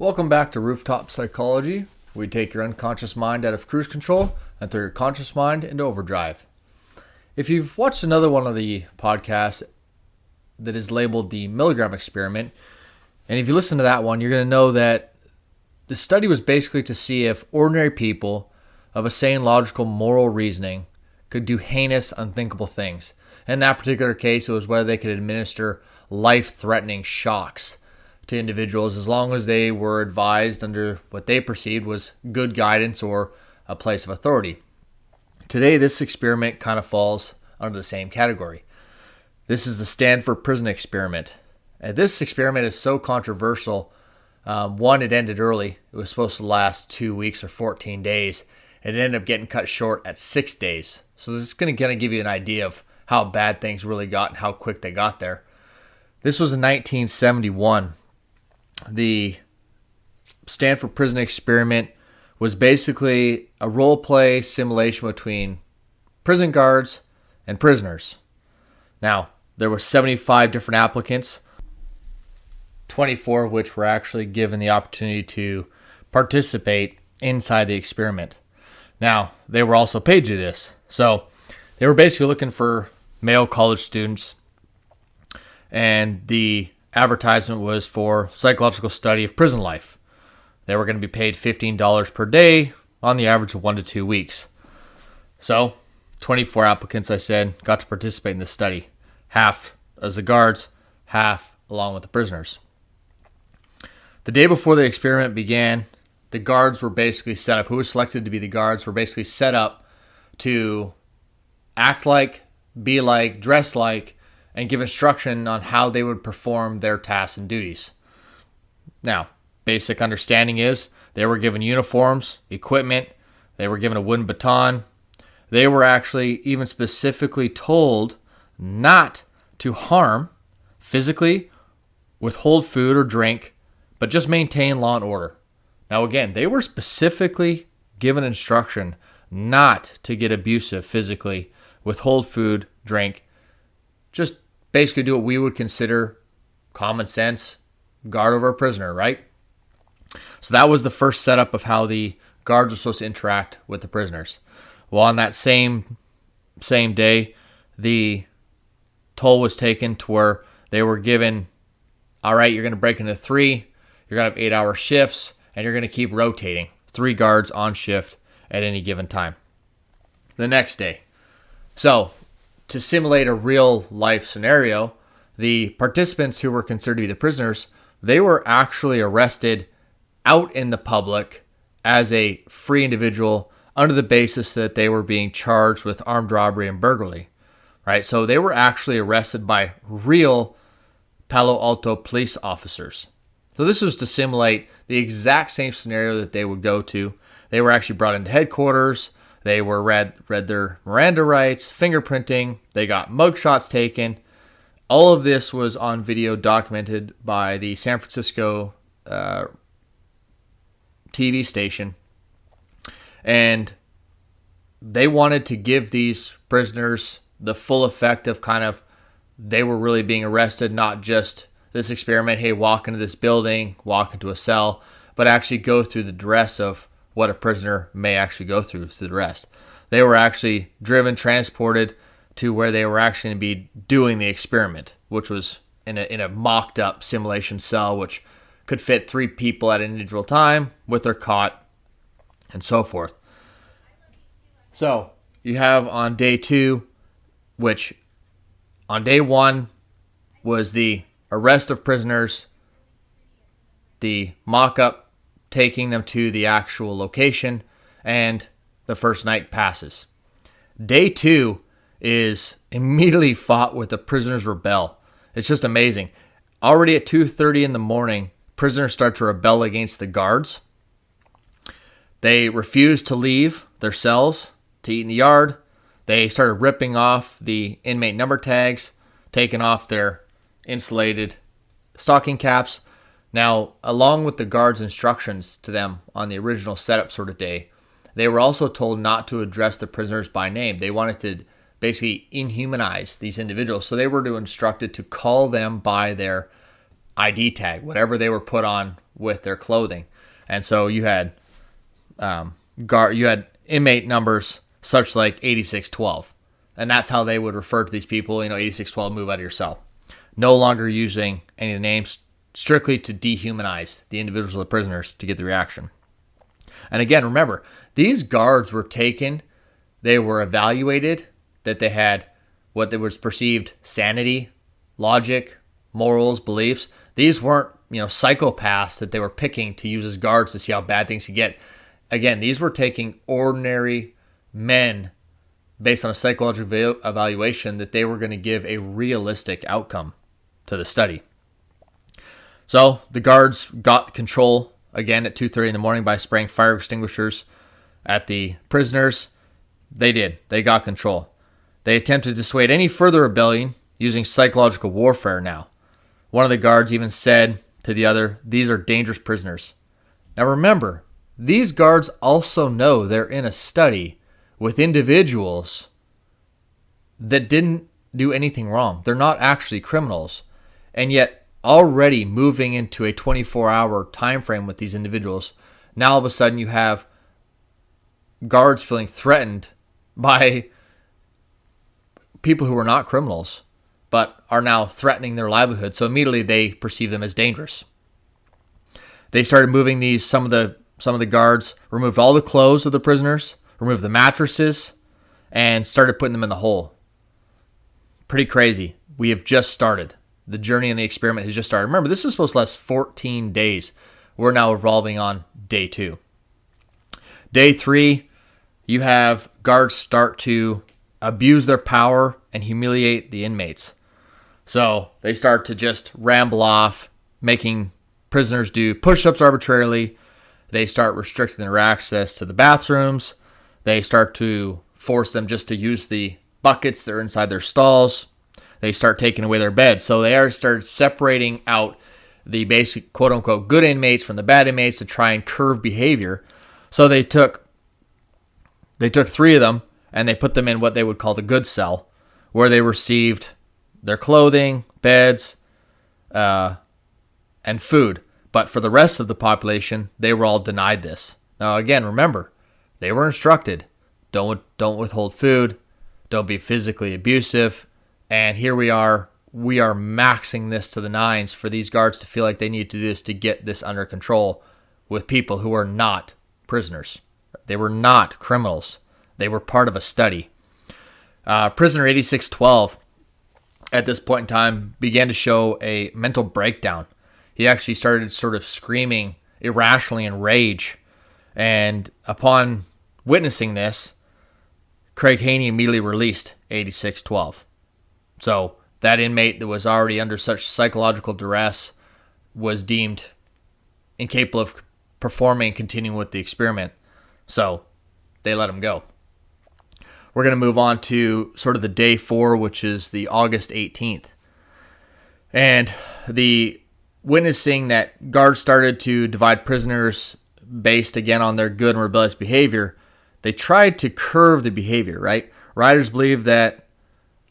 Welcome back to Rooftop Psychology. We take your unconscious mind out of cruise control and throw your conscious mind into overdrive. If you've watched another one of the podcasts that is labeled the Milligram Experiment, and if you listen to that one, you're going to know that the study was basically to see if ordinary people of a sane, logical, moral reasoning could do heinous, unthinkable things. In that particular case, it was whether they could administer life-threatening shocks to individuals as long as they were advised under what they perceived was good guidance or a place of authority. Today, this experiment kind of falls under the same category. This is the Stanford prison experiment. And this experiment is so controversial. One, it ended early. It was supposed to last 2 weeks or 14 days. It ended up getting cut short at 6 days. So this is going to kind of give you an idea of how bad things really got and how quick they got there. This was in 1971. The Stanford prison experiment was basically a role-play simulation between prison guards and prisoners. Now, there were 75 different applicants, 24 of which were actually given the opportunity to participate inside the experiment. Now, they were also paid to do this. So, they were basically looking for male college students, and the advertisement was for psychological study of prison life. They were going to be paid $15 per day on the average of 1 to 2 weeks. So, 24 applicants, I said, got to participate in this study. Half as the guards, half along with the prisoners. The day before the experiment began, the guards were basically set up. Who was selected to be the guards were basically set up to act like, be like, dress like, and give instruction on how they would perform their tasks and duties. Now, basic understanding is they were given uniforms, equipment, they were given a wooden baton. They were actually even specifically told not to harm physically, withhold food or drink, but just maintain law and order. Now again, they were specifically given instruction not to get abusive physically, withhold food, drink, just basically do what we would consider common sense, guard over a prisoner, right? So that was the first setup of how the guards were supposed to interact with the prisoners. Well, on that same day, the toll was taken to where they were given, all right, you're going to break into 3, you're going to have 8-hour shifts, and you're going to keep rotating. 3 guards on shift at any given time. The next day. So, to simulate a real life scenario, the participants who were considered to be the prisoners, they were actually arrested out in the public as a free individual under the basis that they were being charged with armed robbery and burglary, right? So they were actually arrested by real Palo Alto police officers. So this was to simulate the exact same scenario that they would go to. They were actually brought into headquarters. They were read their Miranda rights, fingerprinting. They got mugshots taken. All of this was on video documented by the San Francisco TV station. And they wanted to give these prisoners the full effect of kind of they were really being arrested, not just this experiment, hey, walk into this building, walk into a cell, but actually go through the duress of what a prisoner may actually go through the rest. They were actually driven, transported to where they were actually going to be doing the experiment, which was in a mocked up simulation cell, which could fit 3 people at an individual time with their cot and so forth. So you have on day 2, which on day 1 was the arrest of prisoners, the mock-up taking them to the actual location, and the first night passes. Day 2 is immediately fought with the prisoners rebel. It's just amazing. Already at 2:30 in the morning, prisoners start to rebel against the guards. They refuse to leave their cells to eat in the yard. They started ripping off the inmate number tags, taking off their insulated stocking caps. Now, along with the guards' instructions to them on the original setup sort of day, they were also told not to address the prisoners by name. They wanted to basically inhumanize these individuals. So they were instructed to call them by their ID tag, whatever they were put on with their clothing. And so you had you had inmate numbers such like 8612. And that's how they would refer to these people, 8612, move out of your cell. No longer using any of the names, strictly to dehumanize the individuals or the prisoners to get the reaction. And again, remember, these guards were taken, they were evaluated, that they had what was perceived sanity, logic, morals, beliefs. These weren't, psychopaths that they were picking to use as guards to see how bad things could get. Again, these were taking ordinary men based on a psychological evaluation that they were going to give a realistic outcome to the study. So the guards got control again at 2:30 in the morning by spraying fire extinguishers at the prisoners. They did. They got control. They attempted to dissuade any further rebellion using psychological warfare now. One of the guards even said to the other, "These are dangerous prisoners." Now remember, these guards also know they're in a study with individuals that didn't do anything wrong. They're not actually criminals. And yet, already moving into a 24-hour time frame with these individuals, now all of a sudden you have guards feeling threatened by people who are not criminals, but are now threatening their livelihood. So immediately they perceive them as dangerous. They started moving these. Some of the guards removed all the clothes of the prisoners, removed the mattresses, and started putting them in the hole. Pretty crazy. We have just started. The journey in the experiment has just started. Remember, this is supposed to last 14 days. We're now evolving on day 2. Day 3, you have guards start to abuse their power and humiliate the inmates. So they start to just ramble off, making prisoners do push-ups arbitrarily. They start restricting their access to the bathrooms. They start to force them just to use the buckets that are inside their stalls. They start taking away their beds. So they started separating out the basic quote-unquote good inmates from the bad inmates to try and curb behavior. So they took 3 of them and they put them in what they would call the good cell, where they received their clothing, beds, and food. But for the rest of the population, they were all denied this. Now again, remember, they were instructed, don't withhold food, don't be physically abusive. And here we are maxing this to the nines for these guards to feel like they need to do this to get this under control with people who are not prisoners. They were not criminals. They were part of a study. Prisoner 8612, at this point in time, began to show a mental breakdown. He actually started sort of screaming irrationally in rage. And upon witnessing this, Craig Haney immediately released 8612. So that inmate that was already under such psychological duress was deemed incapable of performing and continuing with the experiment. So they let him go. We're going to move on to sort of the day 4, which is the August 18th. And the witnessing that guards started to divide prisoners based again on their good and rebellious behavior, they tried to curb the behavior, right? Writers believe that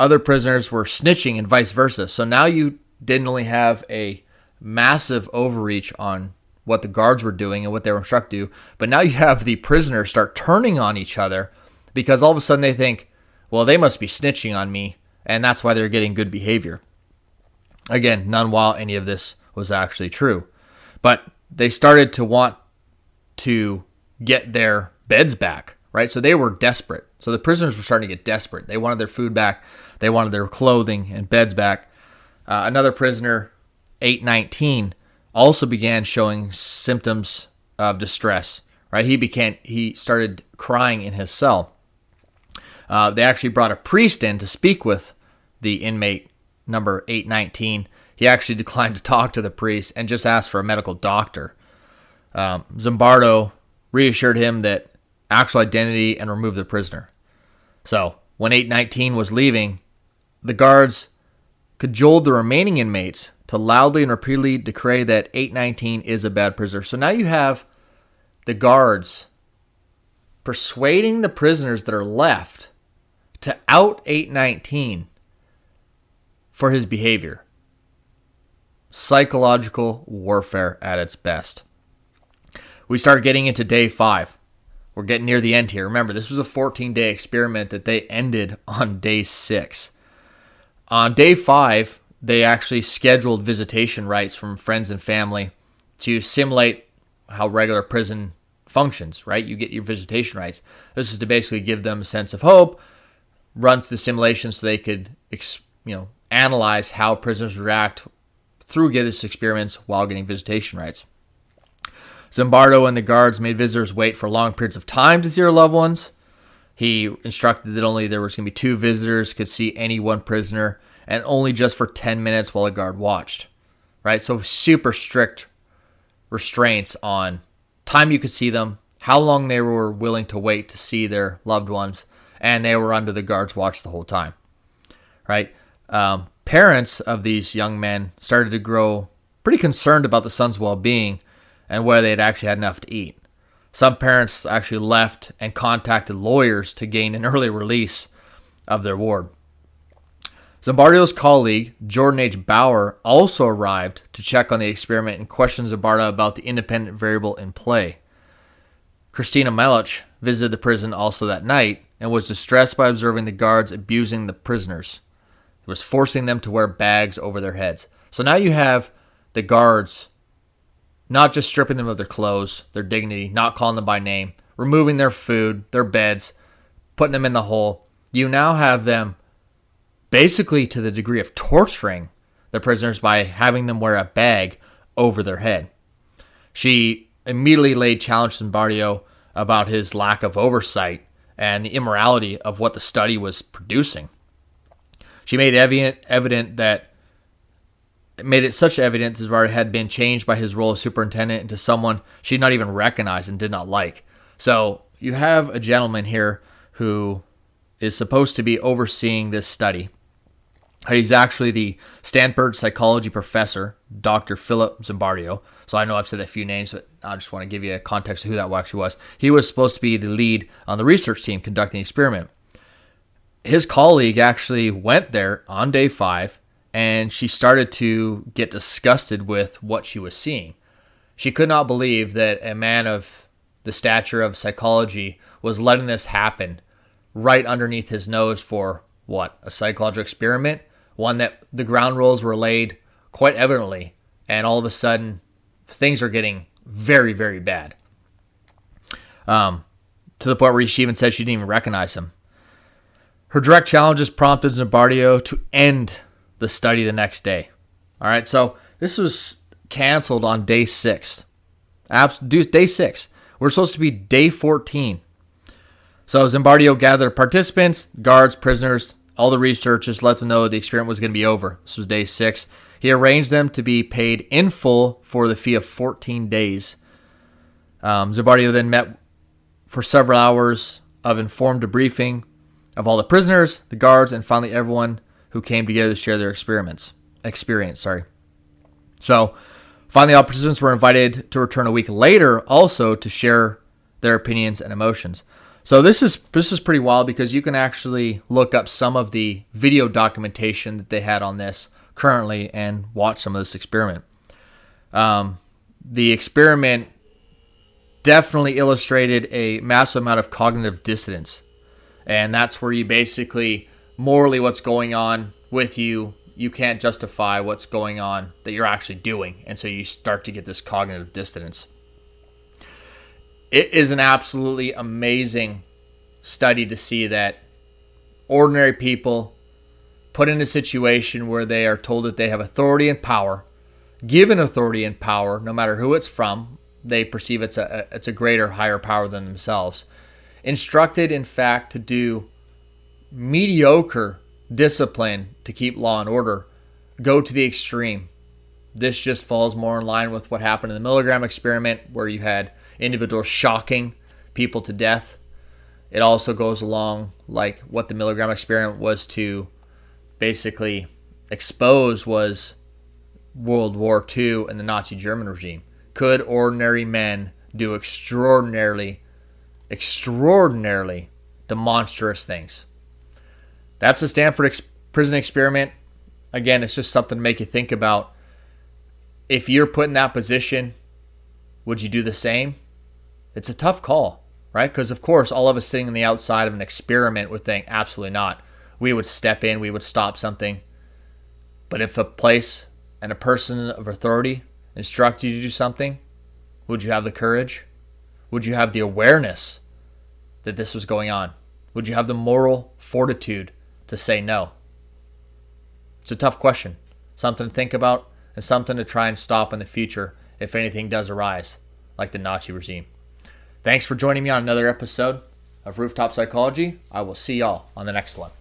other prisoners were snitching and vice versa. So now you didn't only have a massive overreach on what the guards were doing and what they were instructed to do, but now you have the prisoners start turning on each other because all of a sudden they think, well, they must be snitching on me, and that's why they're getting good behavior. Again, none while any of this was actually true. But they started to want to get their beds back, right? So they were desperate. So the prisoners were starting to get desperate. They wanted their food back. They wanted their clothing and beds back. Another prisoner, 819, also began showing symptoms of distress, right? He started crying in his cell. They actually brought a priest in to speak with the inmate number 819. He actually declined to talk to the priest and just asked for a medical doctor. Zimbardo reassured him that actual identity and removed the prisoner. So when 819 was leaving, the guards cajoled the remaining inmates to loudly and repeatedly declare that 819 is a bad prisoner. So now you have the guards persuading the prisoners that are left to out 819 for his behavior. psychological warfare at its best. We start getting into day 5. We're getting near the end here. Remember, this was a 14-day experiment that they ended on day 6. On day 5, they actually scheduled visitation rights from friends and family to simulate how regular prison functions, right? You get your visitation rights. This is to basically give them a sense of hope, run through the simulation so they could analyze how prisoners react through this experiments while getting visitation rights. Zimbardo and the guards made visitors wait for long periods of time to see their loved ones. He instructed that only there was going to be 2 visitors could see any one prisoner, and only just for 10 minutes while a guard watched. Right? So super strict restraints on time you could see them, how long they were willing to wait to see their loved ones, and they were under the guard's watch the whole time. Right? Parents of these young men started to grow pretty concerned about the son's well-being and whether they had actually had enough to eat. Some parents actually left and contacted lawyers to gain an early release of their ward. Zimbardo's colleague, Jordan H. Bauer, also arrived to check on the experiment and questioned Zimbardo about the independent variable in play. Christina Melich visited the prison also that night and was distressed by observing the guards abusing the prisoners. It was forcing them to wear bags over their heads. So now you have the guards not just stripping them of their clothes, their dignity, not calling them by name, removing their food, their beds, putting them in the hole. You now have them basically to the degree of torturing the prisoners by having them wear a bag over their head. She immediately laid challenge to Zimbardo about his lack of oversight and the immorality of what the study was producing. She made it such evident that Zimbardo had been changed by his role as superintendent into someone she did not even recognize and did not like. So you have a gentleman here who is supposed to be overseeing this study. He's actually the Stanford psychology professor, Dr. Philip Zimbardo. So I know I've said a few names, but I just want to give you a context of who that actually was. He was supposed to be the lead on the research team conducting the experiment. His colleague actually went there on day 5, and she started to get disgusted with what she was seeing. She could not believe that a man of the stature of psychology was letting this happen right underneath his nose for, a psychological experiment? One that the ground rules were laid quite evidently, and all of a sudden, things are getting very, very bad. To the point where she even said she didn't even recognize him. Her direct challenges prompted Zimbardo to end the study the next day. All right, so this was canceled on day 6. Day 6. We're supposed to be day 14. So Zimbardo gathered participants, guards, prisoners, all the researchers, let them know the experiment was going to be over. This was day 6. He arranged them to be paid in full for the fee of 14 days. Zimbardo then met for several hours of informed debriefing of all the prisoners, the guards, and finally everyone who came together to share their experience. So finally all participants were invited to return a week later also to share their opinions and emotions. So this is pretty wild because you can actually look up some of the video documentation that they had on this currently and watch some of this experiment. The experiment definitely illustrated a massive amount of cognitive dissonance. And that's where you basically, morally what's going on with you, you can't justify what's going on that you're actually doing. And so you start to get this cognitive dissonance. It is an absolutely amazing study to see that ordinary people put in a situation where they are told that they have authority and power, given authority and power, no matter who it's from, they perceive it's a greater, higher power than themselves. Instructed, in fact, to do mediocre discipline to keep law and order, go to the extreme. This just falls more in line with what happened in the Milligram Experiment, where you had individuals shocking people to death. It also goes along like what the Milligram Experiment was to basically expose was World War II and the Nazi German regime. Could ordinary men do extraordinarily demonstrous things? That's a Stanford prison experiment. Again, it's just something to make you think about. If you're put in that position, would you do the same? It's a tough call, right? Because, of course, all of us sitting on the outside of an experiment would think, absolutely not. We would step in, we would stop something. But if a place and a person of authority instruct you to do something, would you have the courage? Would you have the awareness that this was going on? Would you have the moral fortitude to say no? It's a tough question. Something to think about and something to try and stop in the future if anything does arise, like the Nazi regime. Thanks for joining me on another episode of Rooftop Psychology. I will see y'all on the next one.